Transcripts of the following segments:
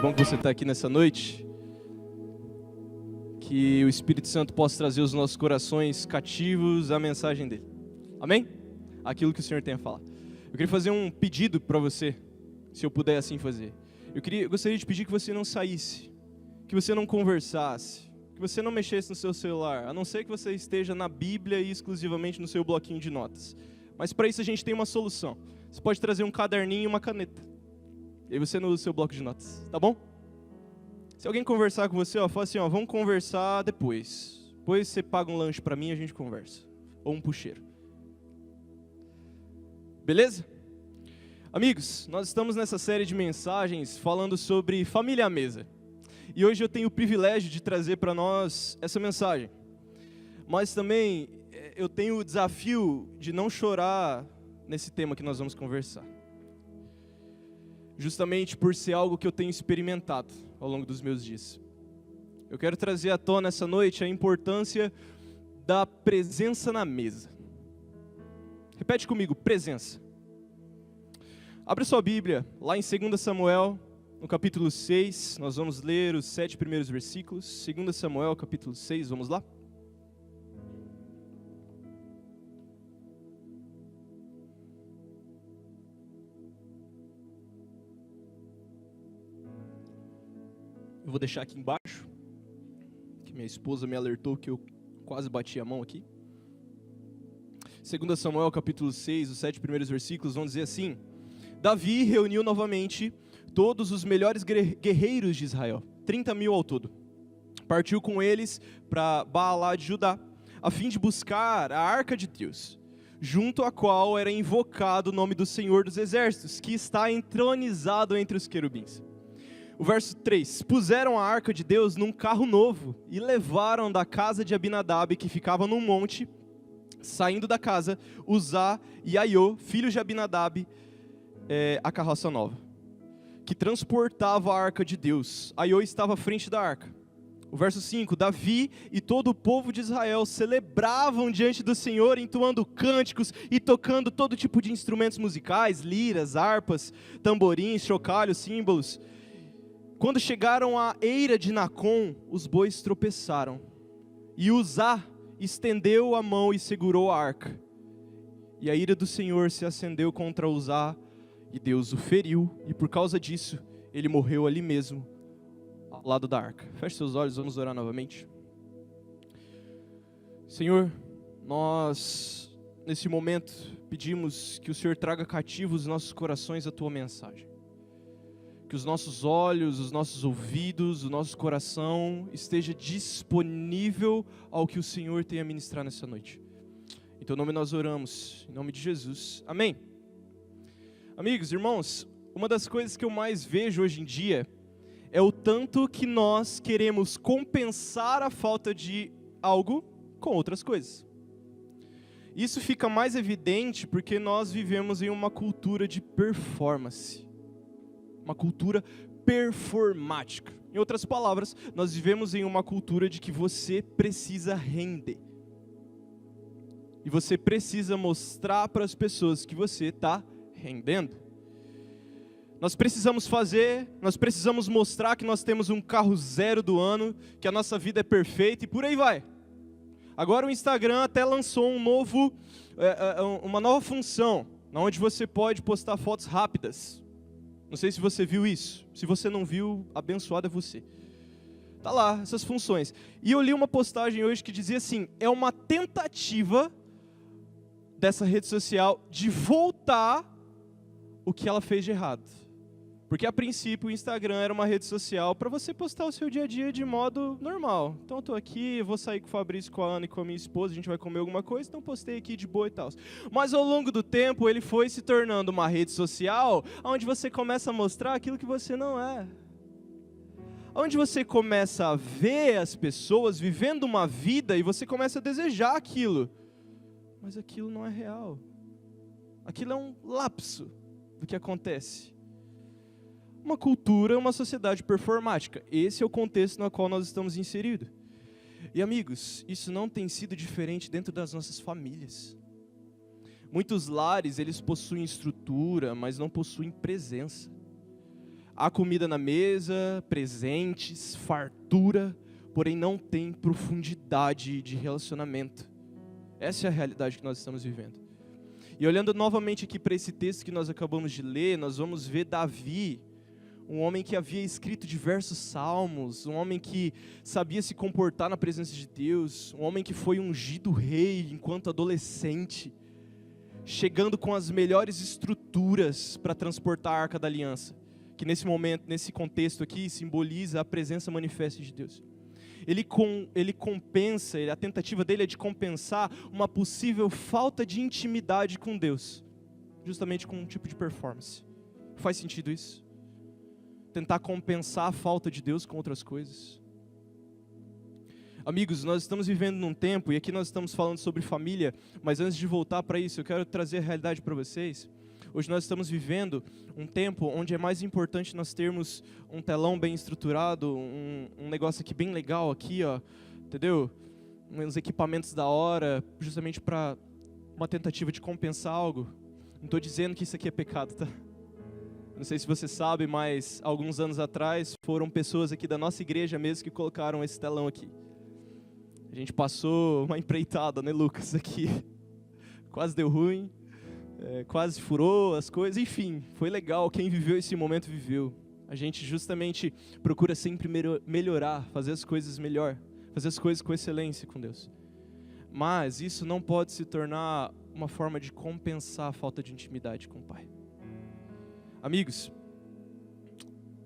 bom que você está aqui nessa noite. Que o Espírito Santo possa trazer os nossos corações cativos à mensagem dele. Amém? Aquilo que o Senhor tem a falar. Eu queria fazer um pedido para você, se eu puder assim fazer. Eu gostaria de pedir que você não saísse, que você não conversasse, que você não mexesse no seu celular, a não ser que você esteja na Bíblia e exclusivamente no seu bloquinho de notas. Mas para isso a gente tem uma solução. Você pode trazer um caderninho e uma caneta. E aí você não usa o seu bloco de notas, tá bom? Se alguém conversar com você, fala assim, vamos conversar depois. Depois você paga um lanche para mim e a gente conversa. Ou um pucheiro. Beleza? Amigos, nós estamos nessa série de mensagens falando sobre família à mesa. E hoje eu tenho o privilégio de trazer para nós essa mensagem. Mas também eu tenho o desafio de não chorar nesse tema que nós vamos conversar. Justamente por ser algo que eu tenho experimentado ao longo dos meus dias. Eu quero trazer à tona essa noite a importância da presença na mesa. Repete comigo, presença. Abre sua Bíblia, lá em 2 Samuel, no capítulo 6, nós vamos ler os 7 primeiros versículos. 2 Samuel, capítulo 6, vamos lá? Eu vou deixar aqui embaixo, que minha esposa me alertou que eu quase bati a mão aqui. 2 Samuel capítulo 6, os 7 primeiros versículos vão dizer assim: Davi reuniu novamente todos os melhores guerreiros de Israel, 30.000 ao todo. Partiu com eles para Baalá de Judá, a fim de buscar a arca de Deus, junto à qual era invocado o nome do Senhor dos Exércitos, que está entronizado entre os querubins. O verso 3, puseram a arca de Deus num carro novo e levaram da casa de Abinadab, que ficava num monte, saindo da casa, Uzá e Aiô, filhos de Abinadab, a carroça nova, que transportava a arca de Deus. Aiô estava à frente da arca. O verso 5, Davi e todo o povo de Israel celebravam diante do Senhor, entoando cânticos e tocando todo tipo de instrumentos musicais, liras, harpas, tamborins, chocalhos, símbolos. Quando chegaram à eira de Nacon, os bois tropeçaram, e Uzá estendeu a mão e segurou a arca. E a ira do Senhor se acendeu contra Uzá, e Deus o feriu, e por causa disso, ele morreu ali mesmo, ao lado da arca. Feche seus olhos, vamos orar novamente. Senhor, nós, nesse momento, pedimos que o Senhor traga cativos os nossos corações à Tua mensagem. Que os nossos olhos, os nossos ouvidos, o nosso coração esteja disponível ao que o Senhor tem a ministrar nessa noite. Em Teu nome nós oramos, em nome de Jesus. Amém. Amigos, irmãos, uma das coisas que eu mais vejo hoje em dia é o tanto que nós queremos compensar a falta de algo com outras coisas. Isso fica mais evidente porque nós vivemos em uma cultura de performance. Uma cultura performática. Em outras palavras, nós vivemos em uma cultura de que você precisa render. E você precisa mostrar para as pessoas que você está rendendo. Nós precisamos mostrar que nós temos um carro zero do ano, que a nossa vida é perfeita e por aí vai. Agora o Instagram até lançou uma nova função, onde você pode postar fotos rápidas. Não sei se você viu isso. Se você não viu, abençoado é você. Tá lá, essas funções. E eu li uma postagem hoje que dizia assim: é uma tentativa dessa rede social de voltar o que ela fez de errado. Porque a princípio o Instagram era uma rede social para você postar o seu dia a dia de modo normal. Então eu tô aqui, vou sair com o Fabrício, com a Ana e com a minha esposa, a gente vai comer alguma coisa, então postei aqui de boa e tal. Mas ao longo do tempo ele foi se tornando uma rede social onde você começa a mostrar aquilo que você não é. Onde você começa a ver as pessoas vivendo uma vida e você começa a desejar aquilo. Mas aquilo não é real. Aquilo é um lapso do que acontece. Uma cultura, uma sociedade performática. Esse é o contexto no qual nós estamos inseridos. E amigos, isso não tem sido diferente dentro das nossas famílias. Muitos lares, eles possuem estrutura, mas não possuem presença. Há comida na mesa, presentes, fartura, porém não tem profundidade de relacionamento. Essa é a realidade que nós estamos vivendo. E olhando novamente aqui para esse texto que nós acabamos de ler, nós vamos ver Davi, um homem que havia escrito diversos salmos, um homem que sabia se comportar na presença de Deus, um homem que foi ungido rei enquanto adolescente, chegando com as melhores estruturas para transportar a Arca da Aliança, que nesse momento, nesse contexto aqui, simboliza a presença manifesta de Deus. Ele compensa, a tentativa dele é de compensar uma possível falta de intimidade com Deus, justamente com um tipo de performance. Faz sentido isso? Tentar compensar a falta de Deus com outras coisas. Amigos, nós estamos vivendo num tempo, e aqui nós estamos falando sobre família, mas antes de voltar para isso, eu quero trazer a realidade para vocês. Hoje nós estamos vivendo um tempo onde é mais importante nós termos um telão bem estruturado, um negócio aqui bem legal aqui, ó, entendeu? Uns equipamentos da hora, justamente para uma tentativa de compensar algo. Não estou dizendo que isso aqui é pecado, tá? Não sei se você sabe, mas alguns anos atrás foram pessoas aqui da nossa igreja mesmo que colocaram esse telão aqui. A gente passou uma empreitada, né, Lucas, aqui. Quase deu ruim. Quase furou as coisas, enfim, foi legal, quem viveu esse momento viveu. A gente justamente procura sempre melhorar, fazer as coisas melhor, fazer as coisas com excelência com Deus. Mas isso não pode se tornar uma forma de compensar a falta de intimidade com o Pai. Amigos,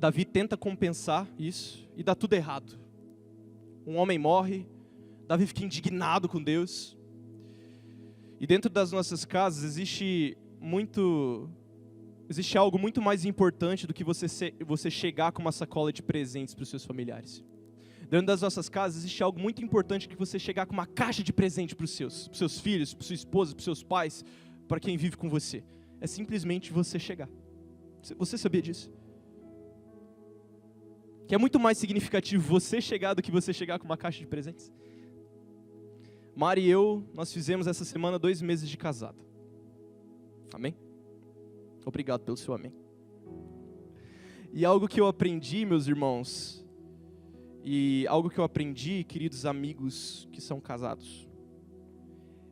Davi tenta compensar isso e dá tudo errado. Um homem morre, Davi fica indignado com Deus. E dentro das nossas casas existe algo muito mais importante do que você chegar com uma sacola de presentes para os seus familiares. Dentro das nossas casas existe algo muito importante que você chegar com uma caixa de presente para os seus filhos, para sua esposa, para seus pais, para quem vive com você. É simplesmente você chegar. Você sabia disso? Que é muito mais significativo você chegar do que você chegar com uma caixa de presentes. Mari e eu, nós fizemos essa semana 2 meses de casado. Amém? Obrigado pelo seu amém. E algo que eu aprendi, meus irmãos, queridos amigos que são casados,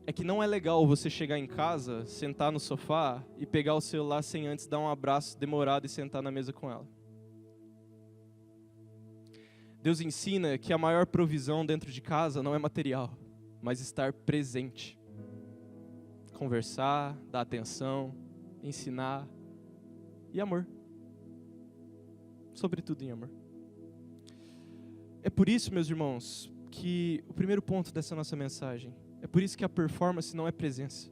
é que não é legal você chegar em casa, sentar no sofá e pegar o celular sem antes dar um abraço demorado e sentar na mesa com ela. Deus ensina que a maior provisão dentro de casa não é material, mas estar presente, conversar, dar atenção, ensinar e amor, sobretudo em amor. É por isso, meus irmãos, que o primeiro ponto dessa nossa mensagem, é por isso que a performance não é presença.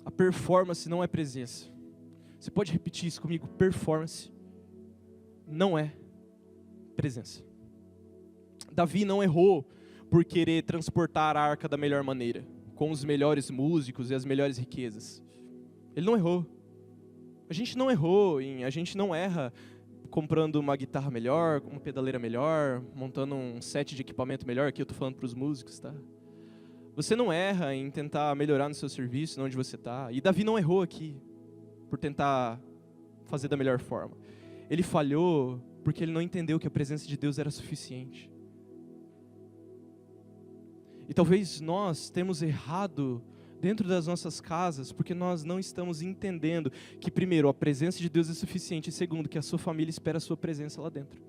A performance não é presença. Você pode repetir isso comigo? Performance não é presença. Davi não errou por querer transportar a arca da melhor maneira, com os melhores músicos e as melhores riquezas. Ele não errou. A gente não errou, a gente não erra comprando uma guitarra melhor, uma pedaleira melhor, montando um set de equipamento melhor, aqui eu estou falando para os músicos, tá? Você não erra em tentar melhorar no seu serviço, onde você está. E Davi não errou aqui, por tentar fazer da melhor forma. Ele falhou porque ele não entendeu que a presença de Deus era suficiente. E talvez nós temos errado dentro das nossas casas, porque nós não estamos entendendo que, primeiro, a presença de Deus é suficiente, e segundo, que a sua família espera a sua presença lá dentro.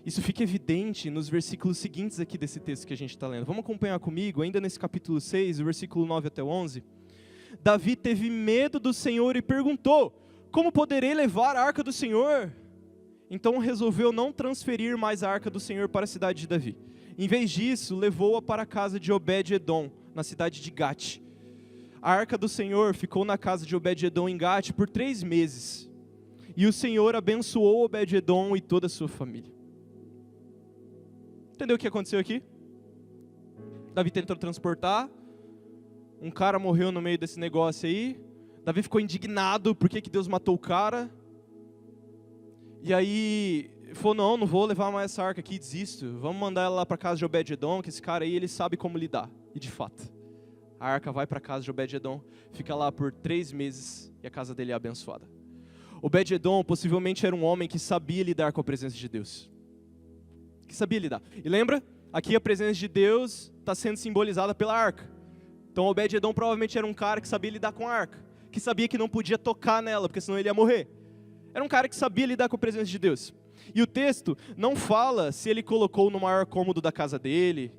Isso fica evidente nos versículos seguintes aqui desse texto que a gente está lendo. Vamos acompanhar comigo, ainda nesse capítulo 6, o versículo 9 até o 11. Davi teve medo do Senhor e perguntou: como poderei levar a arca do Senhor? Então resolveu não transferir mais a arca do Senhor para a cidade de Davi. Em vez disso, levou-a para a casa de Obed-edom, na cidade de Gate. A arca do Senhor ficou na casa de Obed-edom em Gate por 3 meses. E o Senhor abençoou Obed-edom e toda a sua família. Entendeu o que aconteceu aqui? Davi tentou transportar. Um cara morreu no meio desse negócio aí. Davi ficou indignado, por que Deus matou o cara? E aí falou, não vou levar mais essa arca aqui, desisto. Vamos mandar ela lá para a casa de Obed-edom, que esse cara aí, ele sabe como lidar. E de fato, a arca vai para a casa de Obed-edom, fica lá por 3 meses e a casa dele é abençoada. Obed-edom possivelmente era um homem que sabia lidar com a presença de Deus. Que sabia lidar. E lembra? Aqui a presença de Deus está sendo simbolizada pela arca. Então Obed-edom provavelmente era um cara que sabia lidar com a arca. Que sabia que não podia tocar nela, porque senão ele ia morrer. Era um cara que sabia lidar com a presença de Deus. E o texto não fala se ele colocou no maior cômodo da casa dele,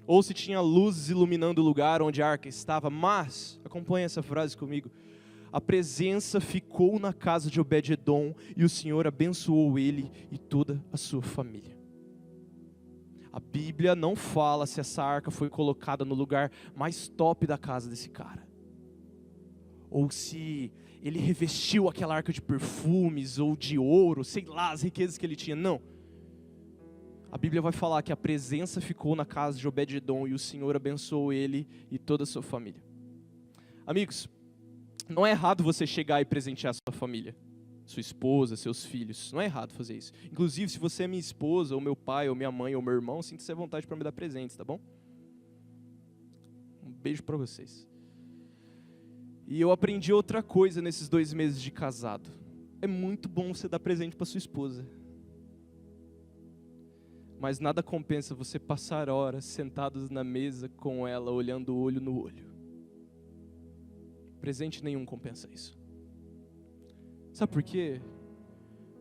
ou se tinha luzes iluminando o lugar onde a arca estava, mas, acompanha essa frase comigo, a presença ficou na casa de Obed-edom e o Senhor abençoou ele e toda a sua família. A Bíblia não fala se essa arca foi colocada no lugar mais top da casa desse cara, ou se ele revestiu aquela arca de perfumes, ou de ouro, sei lá, as riquezas que ele tinha. Não. A Bíblia vai falar que a presença ficou na casa de Obed-edom e o Senhor abençoou ele e toda a sua família. Amigos, não é errado você chegar e presentear a sua família, sua esposa, seus filhos. Não é errado fazer isso. Inclusive, se você é minha esposa, ou meu pai, ou minha mãe, ou meu irmão, sinta-se à vontade para me dar presentes, tá bom? Um beijo para vocês. E eu aprendi outra coisa nesses 2 meses de casado. É muito bom você dar presente para sua esposa. Mas nada compensa você passar horas sentados na mesa com ela, olhando olho no olho. Presente nenhum compensa isso. Sabe por quê?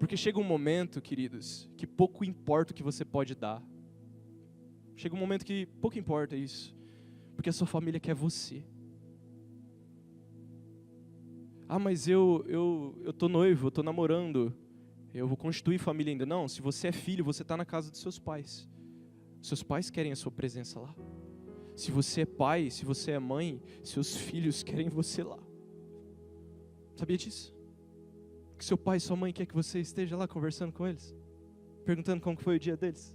Porque chega um momento, queridos, que pouco importa o que você pode dar. Chega um momento que pouco importa isso. Porque a sua família quer você. Ah, mas eu tô noivo, eu tô namorando, eu vou constituir família ainda. Não, se você é filho, você está na casa dos seus pais. Seus pais querem a sua presença lá. Se você é pai, se você é mãe, seus filhos querem você lá. Sabia disso? Que seu pai e sua mãe quer que você esteja lá conversando com eles, perguntando como foi o dia deles.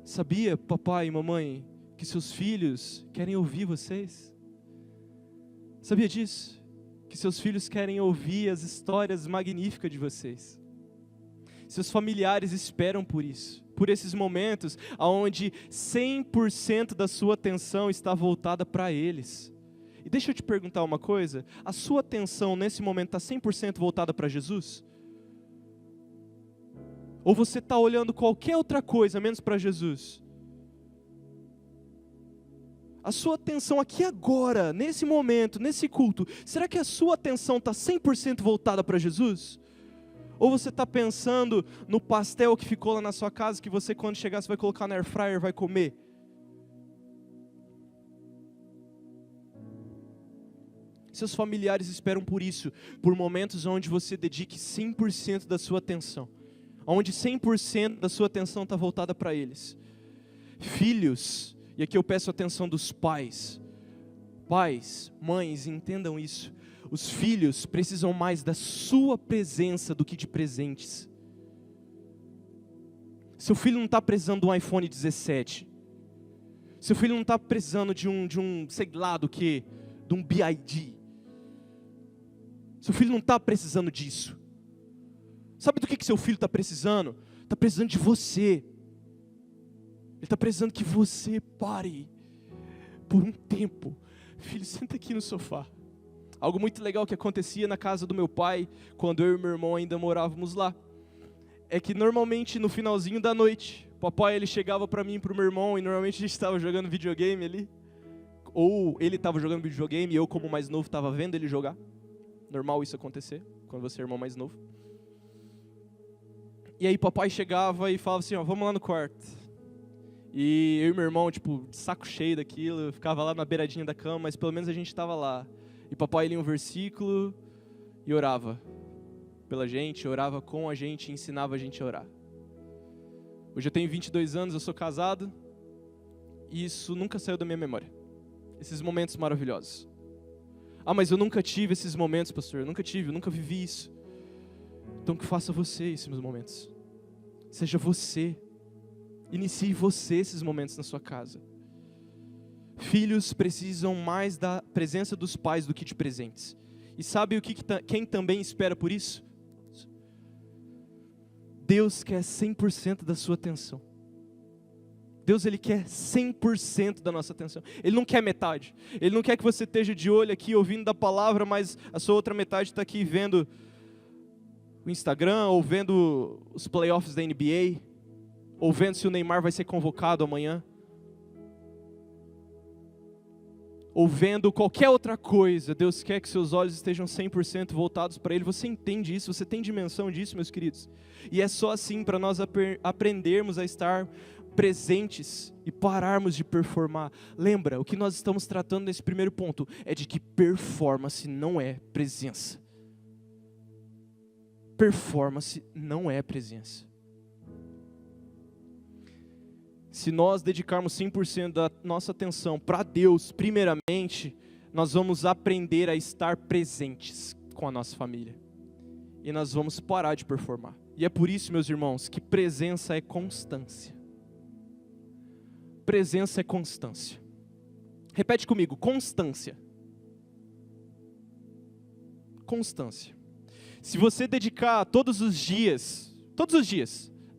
Sabia, papai e mamãe, que seus filhos querem ouvir vocês? Sabia disso? Que seus filhos querem ouvir as histórias magníficas de vocês. Seus familiares esperam por isso, por esses momentos onde 100% da sua atenção está voltada para eles. E deixa eu te perguntar uma coisa, a sua atenção nesse momento está 100% voltada para Jesus? Ou você está olhando qualquer outra coisa menos para Jesus? A sua atenção aqui agora, nesse momento, nesse culto, será que a sua atenção está 100% voltada para Jesus? Ou você está pensando no pastel que ficou lá na sua casa, que você quando chegar você vai colocar na air fryer, vai comer? Seus familiares esperam por isso, por momentos onde você dedique 100% da sua atenção, onde 100% da sua atenção está voltada para eles. Filhos, e aqui eu peço a atenção dos pais. Pais, mães, entendam isso. Os filhos precisam mais da sua presença do que de presentes. Seu filho não está precisando de um iPhone 17. Seu filho não está precisando de um, sei lá do que, de um BID. Seu filho não está precisando disso. Sabe do que seu filho está precisando? Está precisando de você. Ele está precisando que você pare por um tempo. Filho, senta aqui no sofá. Algo muito legal que acontecia na casa do meu pai, quando eu e meu irmão ainda morávamos lá, é que normalmente no finalzinho da noite, o papai ele chegava para mim e para o meu irmão, e normalmente a gente estava jogando videogame ali, ou ele estava jogando videogame e eu como mais novo estava vendo ele jogar. Normal isso acontecer, quando você é irmão mais novo. E aí papai chegava e falava assim, ó, vamos lá no quarto. E eu e meu irmão, tipo, de saco cheio daquilo, ficava lá na beiradinha da cama, mas pelo menos a gente estava lá. E papai lia um versículo e orava pela gente, orava com a gente, ensinava a gente a orar. Hoje eu tenho 22 anos, eu sou casado, e isso nunca saiu da minha memória. Esses momentos maravilhosos. Ah, mas eu nunca tive esses momentos, pastor, eu nunca vivi isso. Então que faça você esses momentos. Seja você. Inicie você esses momentos na sua casa. Filhos precisam mais da presença dos pais do que de presentes. E sabe quem também espera por isso? Deus quer 100% da sua atenção. Deus, Ele quer 100% da nossa atenção. Ele não quer metade. Ele não quer que você esteja de olho aqui, ouvindo da palavra, mas a sua outra metade está aqui vendo o Instagram, ou vendo os playoffs da NBA, ou vendo se o Neymar vai ser convocado amanhã, ou vendo qualquer outra coisa. Deus quer que seus olhos estejam 100% voltados para Ele. Você entende isso? Você tem dimensão disso, meus queridos? E é só assim para nós aprendermos a estar presentes e pararmos de performar. Lembra, o que nós estamos tratando nesse primeiro ponto é de que performance não é presença. Performance não é presença. Se nós dedicarmos 100% da nossa atenção para Deus, primeiramente, nós vamos aprender a estar presentes com a nossa família. E nós vamos parar de performar. E é por isso, meus irmãos, que presença é constância. Presença é constância. Repete comigo, constância. Constância. Se você dedicar todos os dias,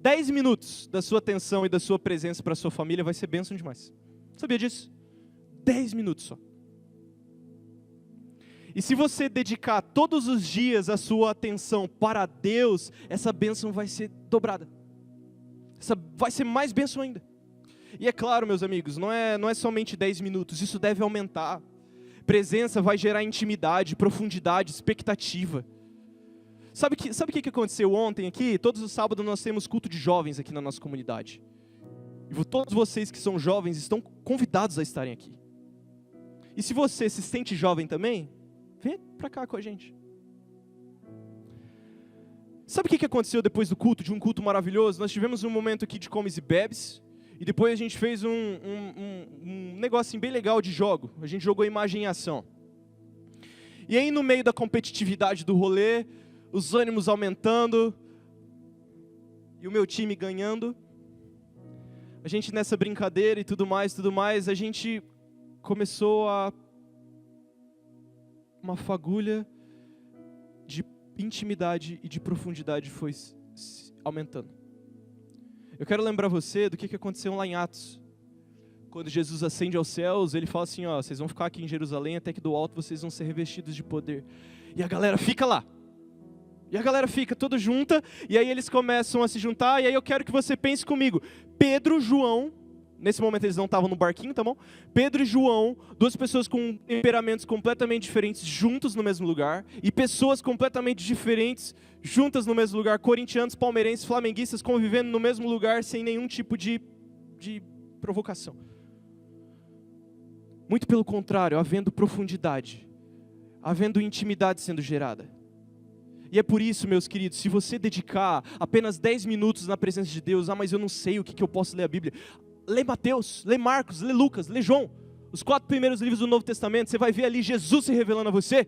10 minutos da sua atenção e da sua presença para a sua família, vai ser bênção demais. Sabia disso? 10 minutos só. E se você dedicar todos os dias a sua atenção para Deus, essa bênção vai ser dobrada. Vai ser mais bênção ainda. E é claro, meus amigos, não é somente 10 minutos, isso deve aumentar. Presença vai gerar intimidade, profundidade, expectativa. Sabe o que aconteceu ontem aqui? Todos os sábados nós temos culto de jovens aqui na nossa comunidade. E todos vocês que são jovens estão convidados a estarem aqui. E se você se sente jovem também, vem pra cá com a gente. Sabe o que aconteceu depois do culto, de um culto maravilhoso? Nós tivemos um momento aqui de comes e bebes. E depois a gente fez um negocinho bem legal de jogo. A gente jogou imagem em ação. E aí no meio da competitividade do rolê, os ânimos aumentando, e o meu time ganhando, a gente nessa brincadeira e tudo mais, a gente começou uma fagulha de intimidade e de profundidade foi aumentando. Eu quero lembrar você do que aconteceu lá em Atos. Quando Jesus ascende aos céus, ele fala assim, vocês vão ficar aqui em Jerusalém, até que do alto vocês vão ser revestidos de poder. E a galera fica lá. E a galera fica toda junta, e aí eles começam a se juntar, e aí eu quero que você pense comigo. Pedro, João, nesse momento eles não estavam no barquinho, tá bom? Pedro e João, duas pessoas com temperamentos completamente diferentes, juntos no mesmo lugar, e pessoas completamente diferentes, juntas no mesmo lugar, corintianos, palmeirenses, flamenguistas, convivendo no mesmo lugar, sem nenhum tipo de provocação. Muito pelo contrário, havendo profundidade, havendo intimidade sendo gerada. E é por isso, meus queridos, se você dedicar apenas 10 minutos na presença de Deus, mas eu não sei o que eu posso ler a Bíblia. Lê Mateus, lê Marcos, lê Lucas, lê João. Os 4 primeiros livros do Novo Testamento, você vai ver ali Jesus se revelando a você.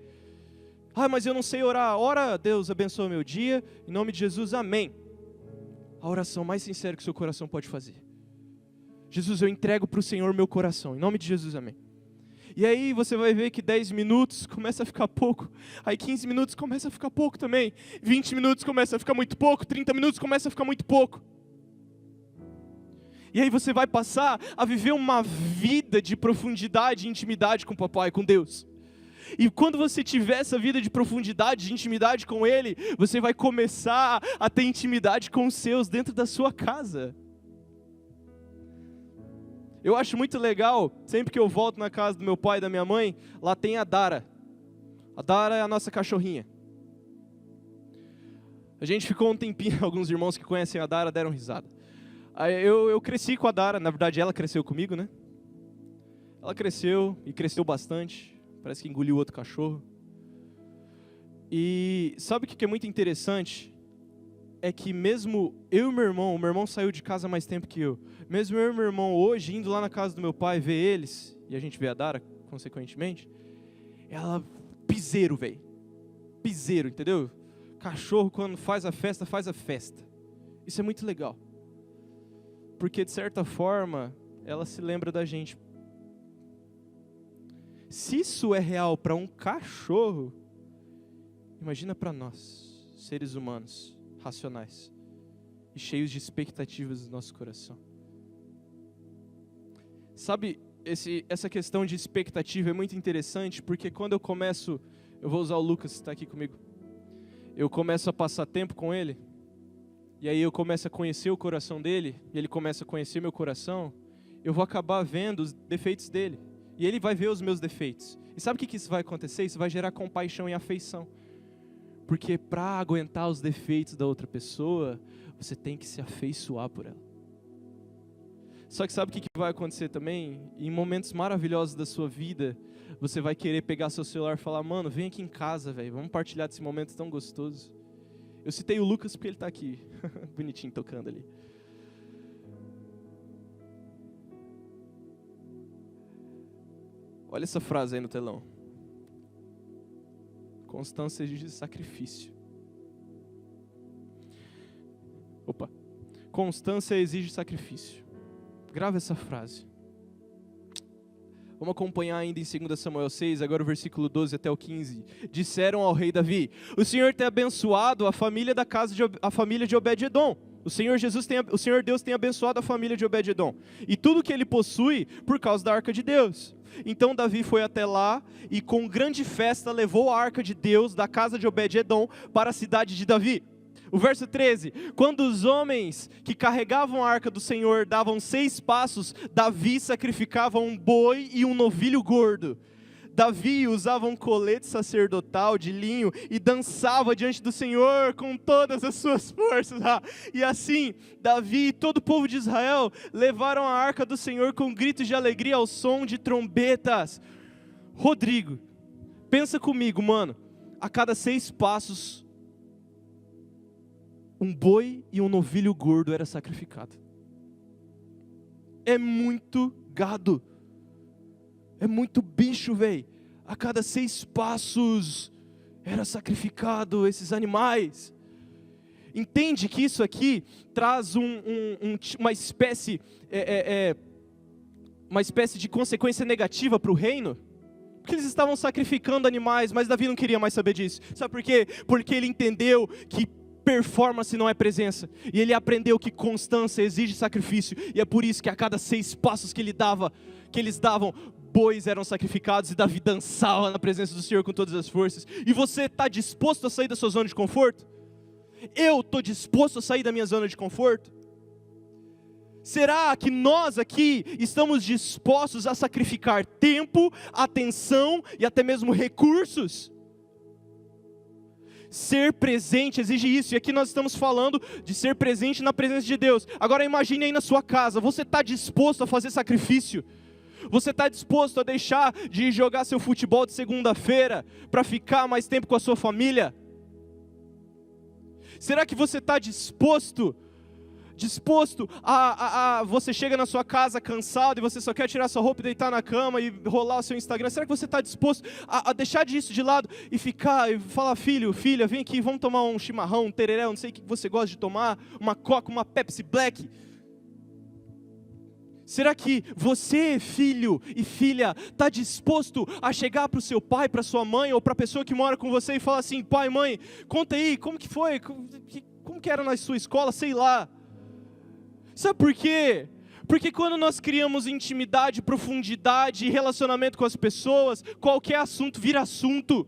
Mas eu não sei orar. Ora, Deus abençoe o meu dia, em nome de Jesus, amém. A oração mais sincera que o seu coração pode fazer. Jesus, eu entrego para o Senhor meu coração, em nome de Jesus, amém. E aí você vai ver que 10 minutos começa a ficar pouco, aí 15 minutos começa a ficar pouco também, 20 minutos começa a ficar muito pouco, 30 minutos começa a ficar muito pouco. E aí você vai passar a viver uma vida de profundidade e intimidade com o papai, com Deus. E quando você tiver essa vida de profundidade, de intimidade com Ele, você vai começar a ter intimidade com os seus dentro da sua casa. Eu acho muito legal, sempre que eu volto na casa do meu pai e da minha mãe, lá tem a Dara. A Dara é a nossa cachorrinha. A gente ficou um tempinho, alguns irmãos que conhecem a Dara deram risada. Eu cresci com a Dara, na verdade ela cresceu comigo, né? Ela cresceu, e cresceu bastante, parece que engoliu outro cachorro. E sabe o que é muito interessante? É que mesmo eu e meu irmão, o meu irmão saiu de casa mais tempo que eu, mesmo eu e meu irmão hoje, indo lá na casa do meu pai ver eles, e a gente vê a Dara, consequentemente, ela, piseiro, velho, piseiro, entendeu? Cachorro, quando faz a festa, isso é muito legal, porque de certa forma, ela se lembra da gente. Se isso é real para um cachorro, imagina para nós, seres humanos, racionais e cheios de expectativas no nosso coração. Sabe, essa questão de expectativa é muito interessante, porque quando eu começo, eu vou usar o Lucas, que está aqui comigo, eu começo a passar tempo com ele, e aí eu começo a conhecer o coração dele, e ele começa a conhecer meu coração, eu vou acabar vendo os defeitos dele, e ele vai ver os meus defeitos. E sabe o que isso vai acontecer? Isso vai gerar compaixão e afeição. Porque para aguentar os defeitos da outra pessoa, você tem que se afeiçoar por ela. Só que sabe o que vai acontecer também? Em momentos maravilhosos da sua vida, você vai querer pegar seu celular e falar: mano, vem aqui em casa, velho, vamos partilhar desse momento tão gostoso. Eu citei o Lucas porque ele está aqui, bonitinho, tocando ali. Olha essa frase aí no telão. Constância exige sacrifício. Constância exige sacrifício. Grava essa frase. Vamos acompanhar ainda em 2 Samuel 6, agora o versículo 12 até o 15. Disseram ao rei Davi: o Senhor tem abençoado a família de Obed-edom. O Senhor Deus tem abençoado a família de Obed-edom. E tudo que ele possui por causa da arca de Deus. Então Davi foi até lá e com grande festa levou a arca de Deus da casa de Obed-edom para a cidade de Davi. O verso 13, quando os homens que carregavam a arca do Senhor davam 6 passos, Davi sacrificava um boi e um novilho gordo. Davi usava um colete sacerdotal de linho e dançava diante do Senhor com todas as suas forças. E assim, Davi e todo o povo de Israel levaram a arca do Senhor com gritos de alegria ao som de trombetas. Rodrigo, pensa comigo, mano, a cada 6 passos, um boi e um novilho gordo era sacrificado. É muito gado. É muito bicho, velho. A cada 6 passos era sacrificado esses animais. Entende que isso aqui traz uma espécie de consequência negativa para o reino? Porque eles estavam sacrificando animais, mas Davi não queria mais saber disso. Sabe por quê? Porque ele entendeu que performance não é presença. E ele aprendeu que constância exige sacrifício. E é por isso que a cada 6 passos que eles davam, bois eram sacrificados e Davi dançava na presença do Senhor com todas as forças. E você está disposto a sair da sua zona de conforto? Eu estou disposto a sair da minha zona de conforto? Será que nós aqui estamos dispostos a sacrificar tempo, atenção e até mesmo recursos? Ser presente exige isso, e aqui nós estamos falando de ser presente na presença de Deus. Agora imagine aí na sua casa, você está disposto a fazer sacrifício? Você está disposto a deixar de jogar seu futebol de segunda-feira para ficar mais tempo com a sua família? Será que você está disposto a você chega na sua casa cansado e você só quer tirar sua roupa e deitar na cama e rolar o seu Instagram? Será que você está disposto a deixar disso de lado e ficar e falar: filho, filha, vem aqui, vamos tomar um chimarrão, um tereré, não sei o que você gosta de tomar, uma Coca, uma Pepsi Black? Será que você, filho e filha, está disposto a chegar para o seu pai, para sua mãe ou para a pessoa que mora com você e falar assim: pai, mãe, conta aí, como que foi? Como que era na sua escola? Sei lá. Sabe por quê? Porque quando nós criamos intimidade, profundidade e relacionamento com as pessoas, qualquer assunto vira assunto.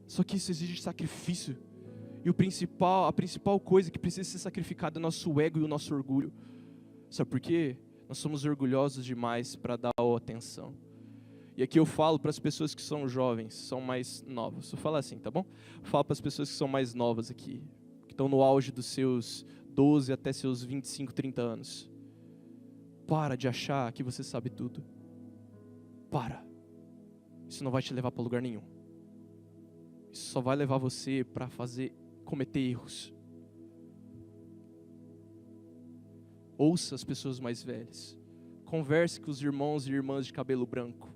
Só que isso exige sacrifício. E a principal coisa que precisa ser sacrificada é o nosso ego e o nosso orgulho. Sabe por quê? Nós somos orgulhosos demais para dar atenção. E aqui eu falo para as pessoas que são jovens, são mais novas. Eu falo assim, tá bom? Eu falo para as pessoas que são mais novas aqui, que estão no auge dos seus 12 até seus 25, 30 anos. Para de achar que você sabe tudo. Para. Isso não vai te levar para lugar nenhum. Isso só vai levar você para cometer erros. Ouça as pessoas mais velhas. Converse com os irmãos e irmãs de cabelo branco.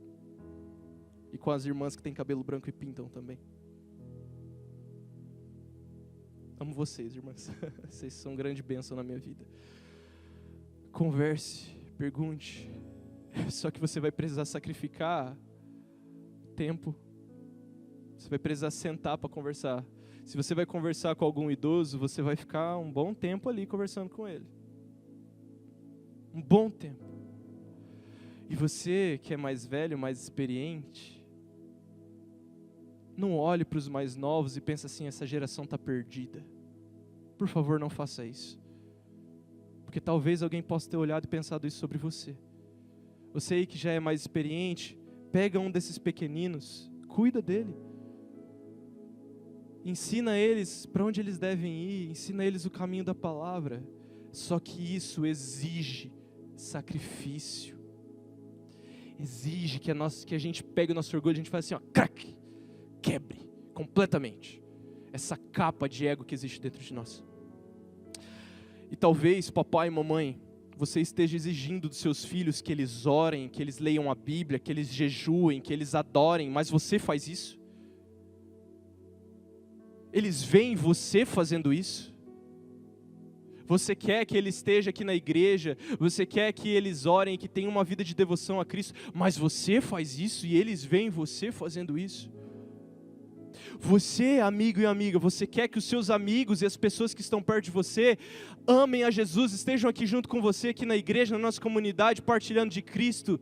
E com as irmãs que têm cabelo branco e pintam também. Amo vocês, irmãs. Vocês são grande bênção na minha vida. Converse, pergunte. Só que você vai precisar sacrificar tempo. Você vai precisar sentar para conversar. Se você vai conversar com algum idoso, você vai ficar um bom tempo ali conversando com ele. Um bom tempo. E você que é mais velho, mais experiente, não olhe para os mais novos e pense assim, essa geração está perdida. Por favor, não faça isso. Porque talvez alguém possa ter olhado e pensado isso sobre você. Você aí que já é mais experiente, pega um desses pequeninos, cuida dele. Ensina eles para onde eles devem ir, ensina eles o caminho da palavra. Só que isso exige sacrifício. Exige que a gente pegue o nosso orgulho e a gente faz assim, ó, crack, quebre completamente essa capa de ego que existe dentro de nós. E talvez, papai e mamãe, você esteja exigindo dos seus filhos que eles orem, que eles leiam a Bíblia, que eles jejuem, que eles adorem, mas você faz isso? Eles veem você fazendo isso? Você quer que ele esteja aqui na igreja, você quer que eles orem, que tenham uma vida de devoção a Cristo, mas você faz isso e eles veem você fazendo isso? Você, amigo e amiga, você quer que os seus amigos e as pessoas que estão perto de você amem a Jesus, estejam aqui junto com você, aqui na igreja, na nossa comunidade, partilhando de Cristo,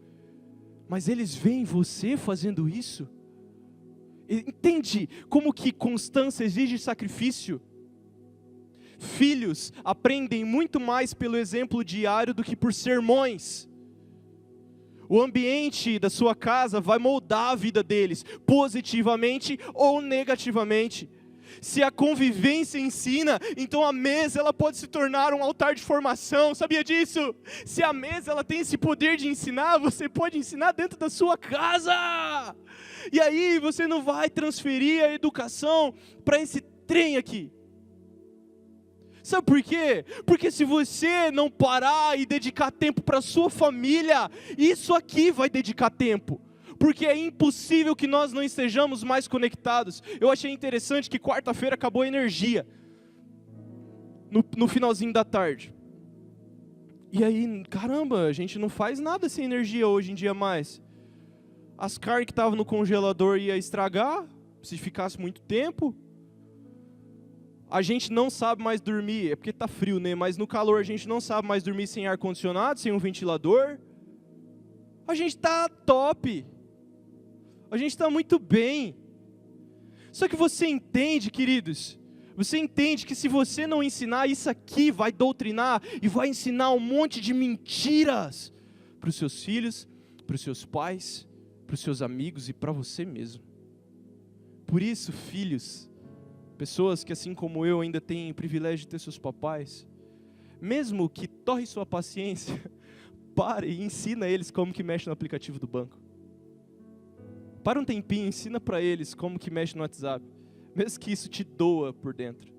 mas eles veem você fazendo isso? Entende como que constância exige sacrifício? Filhos aprendem muito mais pelo exemplo diário do que por sermões. O ambiente da sua casa vai moldar a vida deles, positivamente ou negativamente. Se a convivência ensina, então a mesa ela pode se tornar um altar de formação, sabia disso? Se a mesa ela tem esse poder de ensinar, você pode ensinar dentro da sua casa. E aí você não vai transferir a educação para esse trem aqui. Sabe por quê? Porque se você não parar e dedicar tempo para a sua família, isso aqui vai dedicar tempo. Porque é impossível que nós não estejamos mais conectados. Eu achei interessante que quarta-feira acabou a energia. No finalzinho da tarde. E aí, caramba, a gente não faz nada sem energia hoje em dia mais. As carnes que estavam no congelador ia estragar, se ficasse muito tempo. A gente não sabe mais dormir, é porque está frio, né? Mas no calor a gente não sabe mais dormir sem ar-condicionado, sem um ventilador. A gente está top. A gente está muito bem. Só que você entende, queridos, você entende que se você não ensinar, isso aqui vai doutrinar e vai ensinar um monte de mentiras para os seus filhos, para os seus pais, para os seus amigos e para você mesmo. Por isso, filhos, pessoas que assim como eu ainda têm o privilégio de ter seus papais, mesmo que torre sua paciência, pare e ensina eles como que mexe no aplicativo do banco. Para um tempinho, ensina para eles como que mexe no WhatsApp, mesmo que isso te doa por dentro.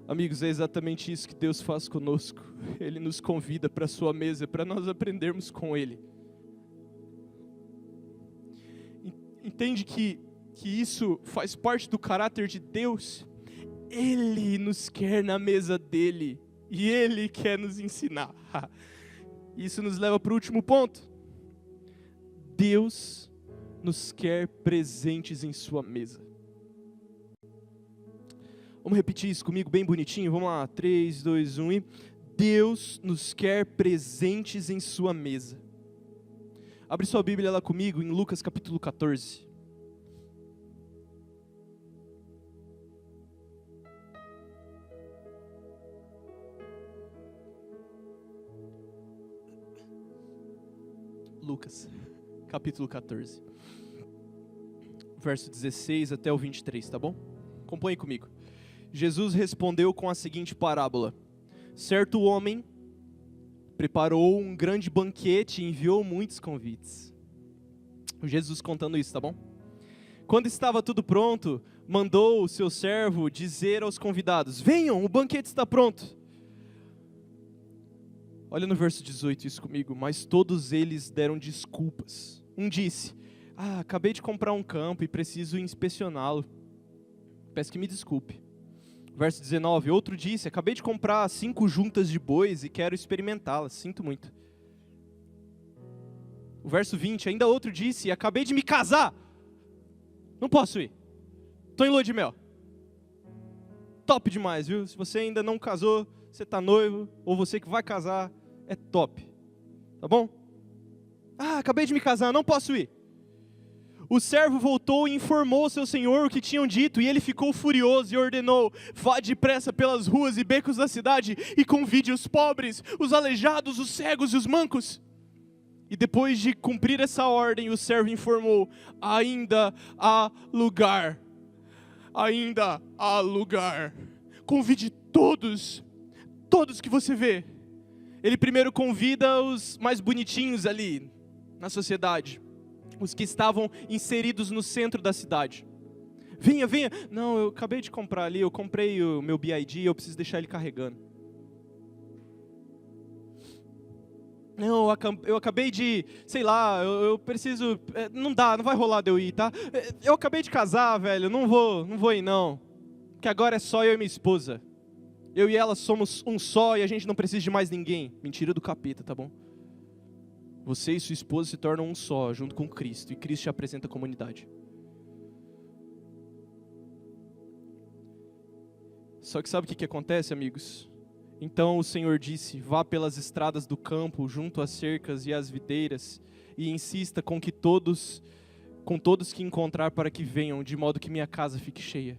Amigos, é exatamente isso que Deus faz conosco. Ele nos convida para a sua mesa, para nós aprendermos com Ele. Entende que isso faz parte do caráter de Deus? Ele nos quer na mesa dEle, e Ele quer nos ensinar. Isso nos leva para o último ponto. Deus nos quer presentes em sua mesa. Vamos repetir isso comigo bem bonitinho? Vamos lá, 3, 2, 1 e... Deus nos quer presentes em sua mesa. Abre sua Bíblia lá comigo em Lucas capítulo 14. Lucas capítulo 14, verso 16 até o 23, tá bom? Acompanhe comigo. Jesus respondeu com a seguinte parábola: certo homem preparou um grande banquete e enviou muitos convites. Jesus contando isso, tá bom? Quando estava tudo pronto, mandou o seu servo dizer aos convidados: venham, o banquete está pronto. Olha no verso 18 isso comigo. Mas todos eles deram desculpas. Um disse: acabei de comprar um campo e preciso inspecioná-lo. Peço que me desculpe. Verso 19, outro disse: acabei de comprar 5 juntas de bois e quero experimentá-las. Sinto muito. O verso 20, ainda outro disse: acabei de me casar. Não posso ir. Estou em lua de mel. Top demais, viu? Se você ainda não casou, você está noivo, ou você que vai casar, é top. Tá bom? Ah, acabei de me casar, não posso ir. O servo voltou e informou seu senhor o que tinham dito, e ele ficou furioso e ordenou: vá depressa pelas ruas e becos da cidade e convide os pobres, os aleijados, os cegos e os mancos. E depois de cumprir essa ordem, o servo informou: ainda há lugar, ainda há lugar. Convide todos que você vê. Ele primeiro convida os mais bonitinhos ali na sociedade, os que estavam inseridos no centro da cidade. Venha. Não, eu acabei de comprar ali, eu comprei o meu BID, eu preciso deixar ele carregando. Não, eu acabei de, sei lá, eu preciso, não vai rolar de eu ir, tá? Eu acabei de casar, velho, não vou ir não. Porque agora é só eu e minha esposa. Eu e ela somos um só e a gente não precisa de mais ninguém. Mentira do capeta, tá bom? Você e sua esposa se tornam um só, junto com Cristo. E Cristo te apresenta a comunidade. Só que sabe o que acontece, amigos? Então o Senhor disse: vá pelas estradas do campo, junto às cercas e às videiras, e insista com todos que encontrar para que venham, de modo que minha casa fique cheia.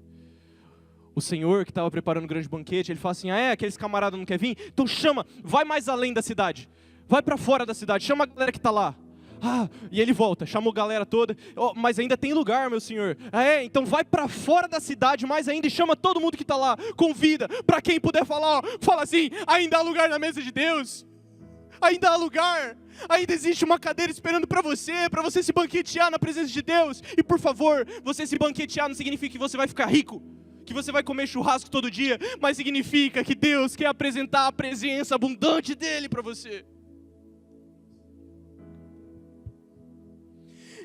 O Senhor que estava preparando um grande banquete, ele fala assim: aqueles camaradas não querem vir? Então chama, vai mais além da cidade. Vai para fora da cidade, chama a galera que está lá. E ele volta, chamou a galera toda. Mas ainda tem lugar, meu senhor. Então vai para fora da cidade mais ainda e chama todo mundo que está lá. Convida, para quem puder falar, fala assim: ainda há lugar na mesa de Deus. Ainda há lugar. Ainda existe uma cadeira esperando para você se banquetear na presença de Deus. E por favor, você se banquetear não significa que você vai ficar rico, que você vai comer churrasco todo dia, mas significa que Deus quer apresentar a presença abundante dEle para você.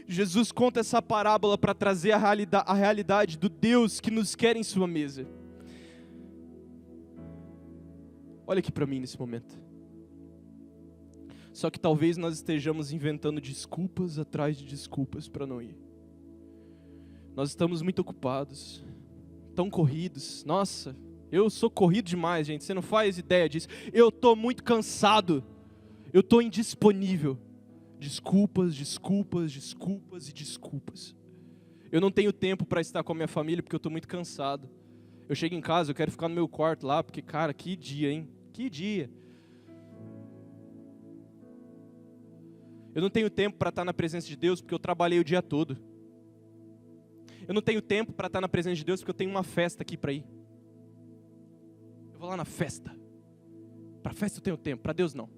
Jesus conta essa parábola para trazer a realidade do Deus que nos quer em sua mesa. Olha aqui para mim nesse momento. Só que talvez nós estejamos inventando desculpas atrás de desculpas para não ir. Nós estamos muito ocupados, tão corridos. Nossa, eu sou corrido demais, gente, você não faz ideia disso. Eu estou muito cansado, eu estou indisponível. Desculpas. Eu não tenho tempo para estar com a minha família porque eu estou muito cansado. Eu chego em casa, eu quero ficar no meu quarto lá, porque, cara, que dia, hein? Que dia. Eu não tenho tempo para estar na presença de Deus porque eu trabalhei o dia todo. Eu não tenho tempo para estar na presença de Deus porque eu tenho uma festa aqui para ir. Eu vou lá na festa. Para festa eu tenho tempo, para Deus não.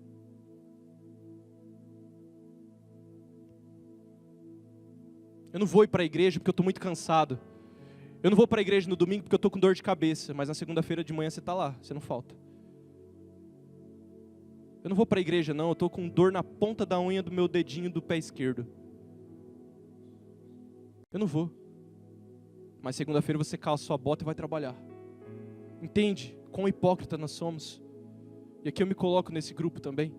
Eu não vou ir para a igreja porque eu estou muito cansado. Eu não vou para a igreja no domingo porque eu estou com dor de cabeça. Mas na segunda-feira de manhã você está lá, você não falta. Eu não vou para a igreja não, eu estou com dor na ponta da unha do meu dedinho do pé esquerdo. Eu não vou. Mas segunda-feira você calça sua bota e vai trabalhar. Entende? Quão hipócrita nós somos. E aqui eu me coloco nesse grupo também.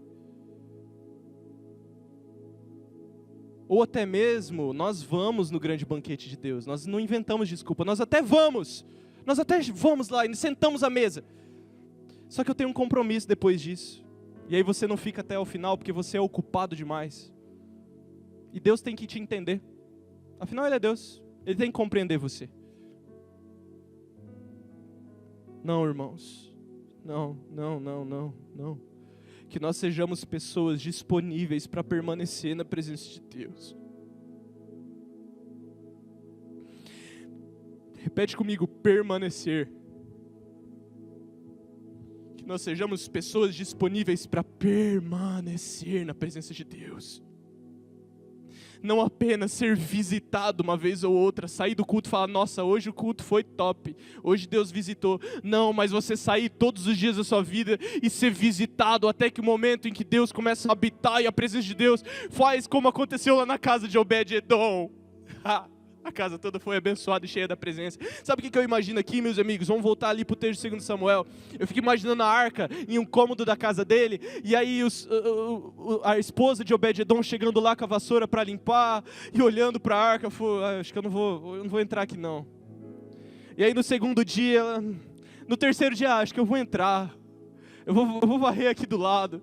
Ou até mesmo, nós vamos no grande banquete de Deus. Nós não inventamos desculpa, nós até vamos lá e sentamos à mesa. Só que eu tenho um compromisso depois disso. E aí você não fica até o final porque você é ocupado demais. E Deus tem que te entender. Afinal Ele é Deus, Ele tem que compreender você. Não, irmãos, não. Que nós sejamos pessoas disponíveis para permanecer na presença de Deus. Repete comigo: permanecer. Que nós sejamos pessoas disponíveis para permanecer na presença de Deus. Não apenas ser visitado uma vez ou outra, sair do culto e falar: nossa, hoje o culto foi top, hoje Deus visitou. Não, mas você sair todos os dias da sua vida e ser visitado até que o momento em que Deus começa a habitar e a presença de Deus faz como aconteceu lá na casa de Obed-Edom. A casa toda foi abençoada e cheia da presença. Sabe o que eu imagino aqui, meus amigos? Vamos voltar ali para o texto de 2 Samuel. Eu fico imaginando a arca em um cômodo da casa dele. E aí a esposa de Obed-Edom chegando lá com a vassoura para limpar. E olhando para a arca. Acho que eu não vou entrar aqui não. E aí no segundo dia, no terceiro dia, acho que eu vou entrar. Eu vou varrer aqui do lado.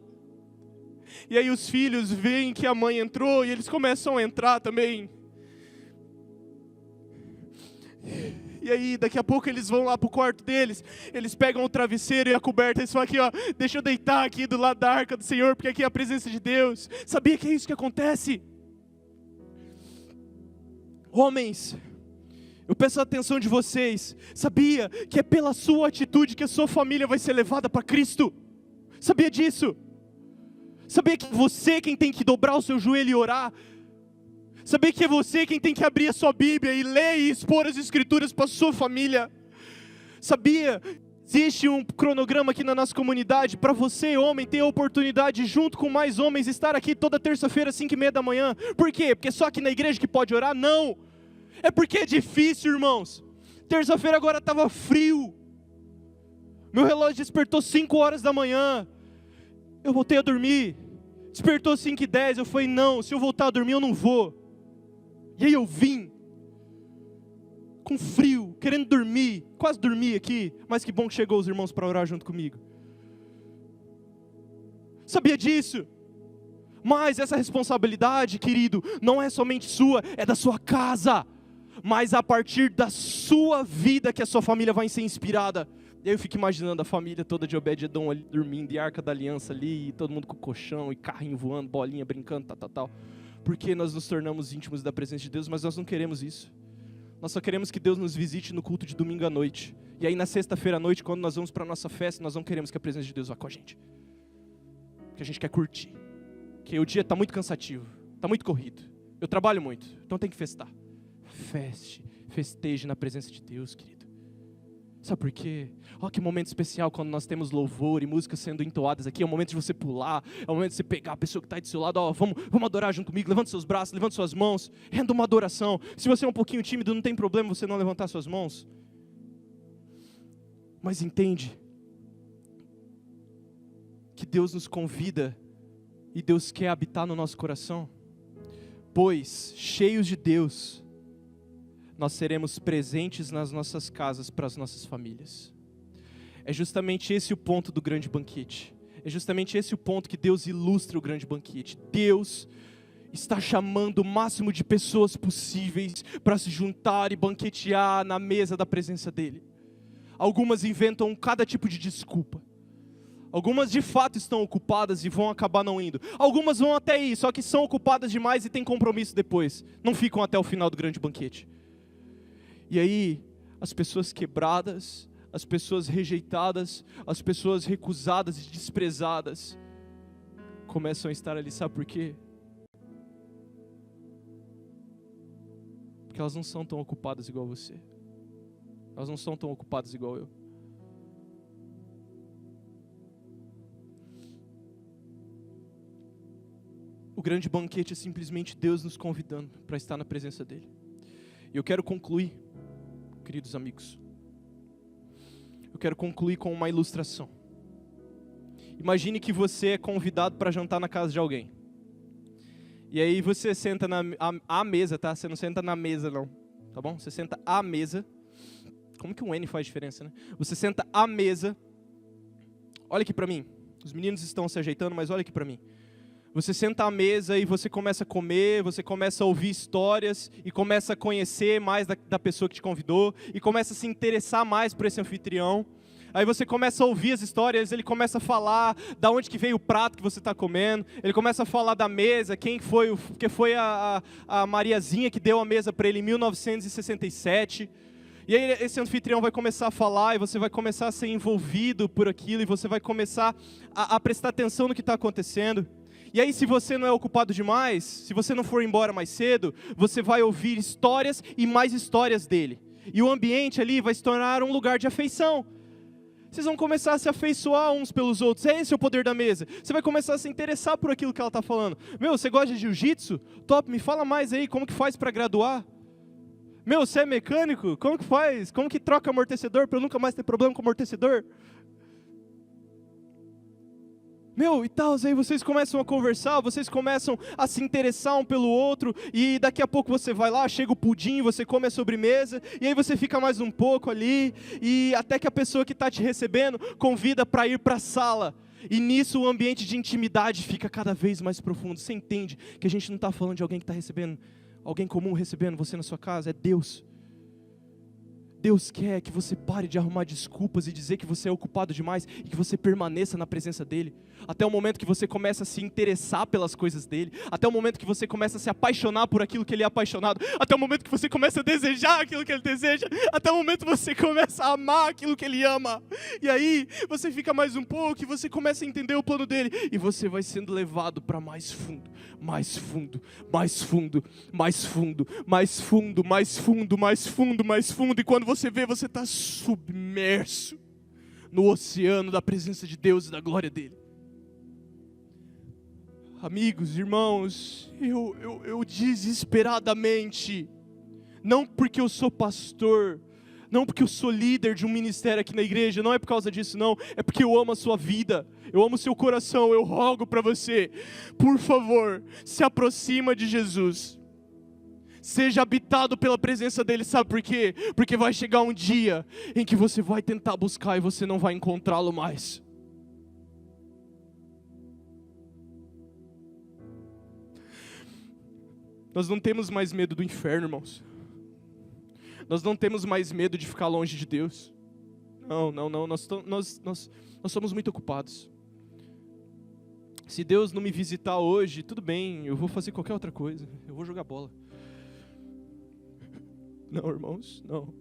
E aí os filhos veem que a mãe entrou e eles começam a entrar também. E aí, daqui a pouco eles vão lá pro quarto deles, eles pegam o travesseiro e a coberta, eles falam aqui, ó, deixa eu deitar aqui do lado da arca do Senhor, porque aqui é a presença de Deus. Sabia que é isso que acontece? Homens, eu peço a atenção de vocês. Sabia que é pela sua atitude que a sua família vai ser levada para Cristo? Sabia disso? Sabia que você quem tem que dobrar o seu joelho e orar? Sabia que é você quem tem que abrir a sua Bíblia e ler e expor as Escrituras para a sua família? Sabia? Existe um cronograma aqui na nossa comunidade para você, homem, ter a oportunidade, junto com mais homens, estar aqui toda terça-feira, 5:30 da manhã. Por quê? Porque só aqui na igreja que pode orar? Não! É porque é difícil, irmãos. Terça-feira agora estava frio. Meu relógio despertou 5 horas da manhã. Eu voltei a dormir. Despertou 5:10. Eu falei, não, se eu voltar a dormir eu não vou. E aí eu vim, com frio, querendo dormir, quase dormi aqui, mas que bom que chegou os irmãos para orar junto comigo. Sabia disso? Mas essa responsabilidade, querido, não é somente sua, é da sua casa. Mas a partir da sua vida que a sua família vai ser inspirada. E aí eu fico imaginando a família toda de Obed-Edom ali dormindo, e a Arca da Aliança ali, e todo mundo com colchão, e carrinho voando, bolinha brincando, tal. Porque nós nos tornamos íntimos da presença de Deus, mas nós não queremos isso. Nós só queremos que Deus nos visite no culto de domingo à noite. E aí na sexta-feira à noite, quando nós vamos para a nossa festa, nós não queremos que a presença de Deus vá com a gente. Porque a gente quer curtir. Porque o dia está muito cansativo, está muito corrido. Eu trabalho muito, então tem que festar. Festeje na presença de Deus, querido. Sabe por quê? Olha que momento especial quando nós temos louvor e músicas sendo entoadas aqui. É o momento de você pular, é o momento de você pegar a pessoa que está aí do seu lado. Ó, vamos adorar junto comigo, levanta seus braços, levanta suas mãos, renda uma adoração. Se você é um pouquinho tímido, não tem problema você não levantar suas mãos. Mas entende que Deus nos convida e Deus quer habitar no nosso coração. Pois, cheios de Deus, nós seremos presentes nas nossas casas para as nossas famílias. É justamente esse o ponto do grande banquete. É justamente esse o ponto que Deus ilustra o grande banquete. Deus está chamando o máximo de pessoas possíveis para se juntar e banquetear na mesa da presença dEle. Algumas inventam cada tipo de desculpa. Algumas de fato estão ocupadas e vão acabar não indo. Algumas vão até ir, só que são ocupadas demais e têm compromisso depois. Não ficam até o final do grande banquete. E aí, as pessoas quebradas, as pessoas rejeitadas, as pessoas recusadas e desprezadas, começam a estar ali, sabe por quê? Porque elas não são tão ocupadas igual você. Elas não são tão ocupadas igual eu. O grande banquete é simplesmente Deus nos convidando para estar na presença dEle. E eu quero concluir, queridos amigos. Eu quero concluir com uma ilustração. Imagine que você é convidado para jantar na casa de alguém. E aí você senta à mesa, tá? Você não senta na mesa não, tá bom? Você senta à mesa. Como que um N faz diferença, né? Você senta à mesa. Olha aqui para mim. Os meninos estão se ajeitando, mas olha aqui para mim. Você senta à mesa e você começa a comer, você começa a ouvir histórias e começa a conhecer mais da pessoa que te convidou e começa a se interessar mais por esse anfitrião. Aí você começa a ouvir as histórias, ele começa a falar da onde que veio o prato que você está comendo, ele começa a falar da mesa, que foi a Mariazinha que deu a mesa para ele em 1967. E aí esse anfitrião vai começar a falar e você vai começar a ser envolvido por aquilo e você vai começar a prestar atenção no que está acontecendo. E aí, se você não é ocupado demais, se você não for embora mais cedo, você vai ouvir histórias e mais histórias dele. E o ambiente ali vai se tornar um lugar de afeição. Vocês vão começar a se afeiçoar uns pelos outros. Esse é o poder da mesa. Você vai começar a se interessar por aquilo que ela está falando. Meu, você gosta de jiu-jitsu? Top, me fala mais aí, como que faz para graduar? Meu, você é mecânico? Como que faz? Como que troca amortecedor para eu nunca mais ter problema com amortecedor? Meu, e tal, aí vocês começam a conversar, vocês começam a se interessar um pelo outro, e daqui a pouco você vai lá, chega o pudim, você come a sobremesa, e aí você fica mais um pouco ali, e até que a pessoa que está te recebendo convida para ir para a sala. E nisso o ambiente de intimidade fica cada vez mais profundo. Você entende que a gente não está falando de alguém que está recebendo, alguém comum recebendo você na sua casa, é Deus. Deus quer que você pare de arrumar desculpas e dizer que você é ocupado demais e que você permaneça na presença dEle. Até o momento que você começa a se interessar pelas coisas dEle. Até o momento que você começa a se apaixonar por aquilo que Ele é apaixonado. Até o momento que você começa a desejar aquilo que Ele deseja. Até o momento que você começa a amar aquilo que Ele ama. E aí você fica mais um pouco e você começa a entender o plano dEle. E você vai sendo levado para mais fundo, mais fundo, mais fundo, mais fundo, mais fundo, mais fundo, mais fundo, mais fundo. E quando você vê, você está submerso no oceano da presença de Deus e da glória dEle. Amigos, irmãos, eu desesperadamente, não porque eu sou pastor, não porque eu sou líder de um ministério aqui na igreja, não é por causa disso não, é porque eu amo a sua vida, eu amo o seu coração, eu rogo para você, por favor, se aproxima de Jesus. Seja habitado pela presença dEle, sabe por quê? Porque vai chegar um dia em que você vai tentar buscar e você não vai encontrá-lo mais. Nós não temos mais medo do inferno, irmãos. Nós não temos mais medo de ficar longe de Deus. Não, nós somos muito ocupados. Se Deus não me visitar hoje, tudo bem, eu vou fazer qualquer outra coisa, eu vou jogar bola. Não, irmãos, não.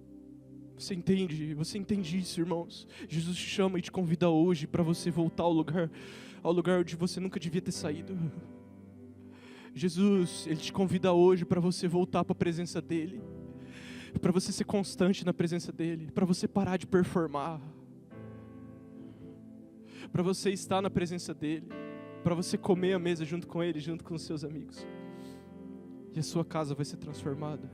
Você entende isso, irmãos? Jesus te chama e te convida hoje para você voltar ao lugar onde você nunca devia ter saído. Jesus, Ele te convida hoje para você voltar para a presença dEle, para você ser constante na presença dEle, para você parar de performar, para você estar na presença dEle, para você comer a mesa junto com Ele, junto com os seus amigos, e a sua casa vai ser transformada.